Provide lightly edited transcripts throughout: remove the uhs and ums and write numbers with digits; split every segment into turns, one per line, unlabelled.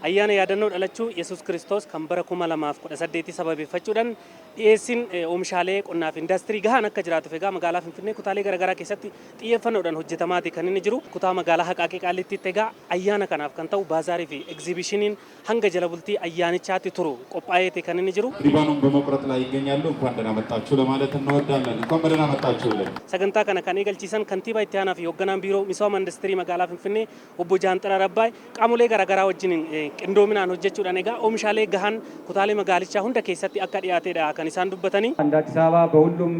ayyaana yaadannoo dhalachuu Yesuus Kiristoos kan bara 2018 sababeeffachuudhaan dhiyeessiin oomishaalee qonnaa fi indaastirii gahaan akka jiraatuuf egaa magaalaa Finfinnee kutaalee garaagaraa keessatti xiyyeeffannoodhaan hojjetamaati kan inni jiru. Kutaa magaalaa Haqaaqee Qaallittiitti egaa ayyaana kanaaf kan ta'u baazaarii fi egzibishiniin hanga jala bultii ayyaanichaatti turu qophaa'eeti kan inni jiru.
ሪባኑን በመቁረጥ ላይ ይገኛሉ። እንኳን ደህና መጣችሁ ለማለት እንወዳለን። እንኳን በደህና መጣችሁልን።
sagantaa kana kan eegalchiisan kantiibaa itti aanaa fi hoogganaan biiroo misooma industirii magaalaa Finfinnee obbo Jaanxira Rabbaay qaamolee garaagaraa wajjin qindoominaan hojjechuudhaan egaa oomishaalee gahaan kutaalee magaalichaa hunda keessatti akka dhiyaatedha kan isaan dubbatanii.
አዲስ አበባ በሁሉም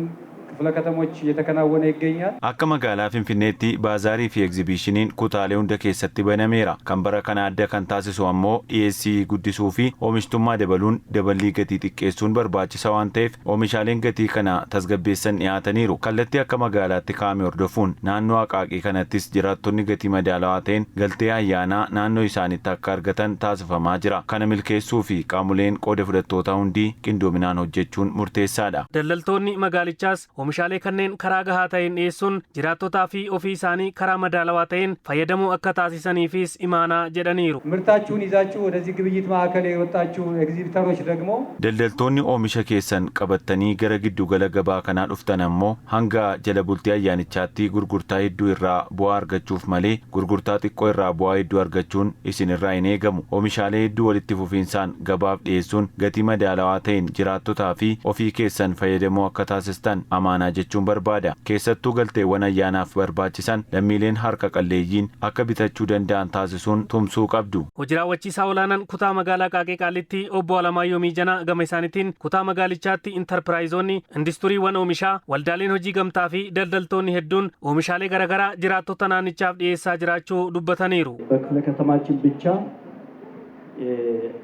ክፍለ ከተሞች እየተከናወነ ይገኛል።
akka magaalaa Finfinneetti baazaarii fi egzibishiniin kutaalee hunda keessatti banameera. kan bara kana adda kan taasisu ammoo dhiyeessii guddisuu fi oomishtummaa dabaluun daballii gatii xiqqeessuun barbaachisaa waan ta'eef oomishaaleen gatii kana tasgabbeessan dhiyaataniiru. kallattii akka magaalaatti kaa'ame hordofuun naannoo Haqaaqee kanattis jiraattonni gatii madaalawaa ta'een galtee ayyaanaa naannoo isaaniitti akka argatan taasifamaa jira. kana milkeessuu fi qaamoleen qooda fudhattootaa hundi qindoominaan hojjechuun murteessaadha.
Daldaltoonni magaalichaas oomishaalee kanneen karaa gahaa ta'een dhiyeessuun jiraattotaa fi ofii isaanii karaa madaalawaa ta'een fayyadamuu akka taasisaniifis imaanaa jedhaniiru.
ምርታችሁን ይዛችሁ ወደዚህ ግብይት ማዕከል የወጣችሁ ኤግዚቢተሮች ደግሞ
daldaltoonni oomisha keessan qabatanii gara giddugala gabaa kanaa dhuftan ammoo hanga jala bultii ayyaanichaatti gurgurtaa hedduu irraa bu'aa argachuuf malee gurgurtaa xiqqoo irraa bu'aa hedduu argachuun isin irraa hin eegamu. oomishaalee hedduu walitti fufiinsaan gabaaf dhiyeessuun gatii madaalawaa ta'een jiraattotaa fi ofii keessan fayyadamuu akka taasistan amaanaa jechuun barbaada. keessattuu galteewwan ayyaanaaf barbaachisan lammiileen harka qalleeyyiin akka bitachuu danda'an taasisuun tumsuu qabdu.
Hojii raawwachiisaa olaanaan kutaa magaalaa Haqaaqee Qaallittii obbo Alamaayyoo Miijanaa gama isaaniitiin kutaa magaalichaatti intarpiraayizoonni industiriiwwan oomishaa waldaaleen hojii gamtaa fi daldaltoonni hedduun oomishaalee garaagaraa jiraattota naannichaaf dhiyeessaa jiraachuu dubbataniiru.
በክፍለ ከተማችን ብቻ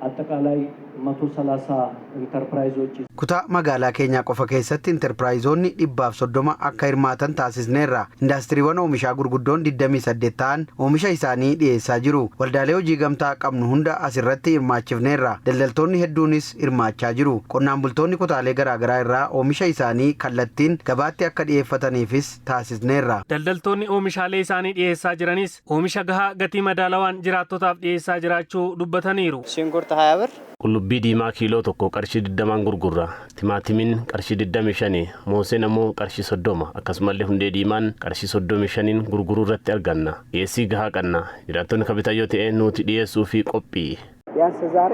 አጠቃላይ 130 ኢንተርፕራይዞች
kutaa magaalaa keenyaa qofa keessatti intarpiraayizoonni 130 akka hirmaatan taasisneerra. indaastiriiwwan oomishaa gurguddoon 28 ta'an oomisha isaanii dhiyeessaa jiru. waldaalee hojii gamtaa qabnu hunda asirratti hirmaachifneerra. daldaltoonni hedduunis hirmaachaa jiru. qonnaan bultoonni kutaalee garaagaraa irraa oomisha isaanii kallattiin gabaatti akka dhiyeeffataniifis taasisneerra.
Daldaltoonni oomishaalee isaanii dhiyeessaa jiranis oomisha gahaa gatii madaalawaan jiraattotaaf dhiyeessaa jiraachuu dubbataniiru.
ሽንኩርት 20 ብር
qullubbii diimaa kiiloo tokko qarshii 20 gurgurra. timaatimiin qarshii 25, mooseen ammoo qarshii 30, akkasumallee hundee diimaan qarshii 35 gurguruu irratti arganna. dhiyeessii gahaa qabna. jiraattonni kabitayyoo ta'ee nuti dhiyeessuu fi qophii.
ቢያንስ ዛሬ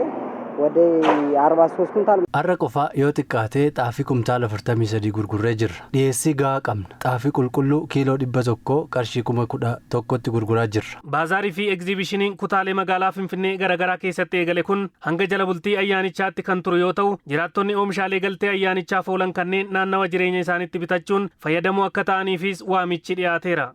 ወደ 43 ኩንታል
arra qofaa yoo xiqqaatee xaafii kumtaala 43 gurgurree jirra. dhiyeessii gahaa qabna. xaafii qulqulluu kiiloo 100 qarshii 11,000tti gurguraa jirra.
Baazaarii fi egzibishiniin kutaalee magaalaa Finfinnee garaagaraa keessatti eegale kun hanga jala bultii ayyaanichaatti kan turu yoo ta'u jiraattonni oomishaalee galtee ayyaanichaaf oolan kanneen naannawa jireenya isaaniitti bitachuun fayyadamuu akka ta'aniifis waamichi dhiyaateera.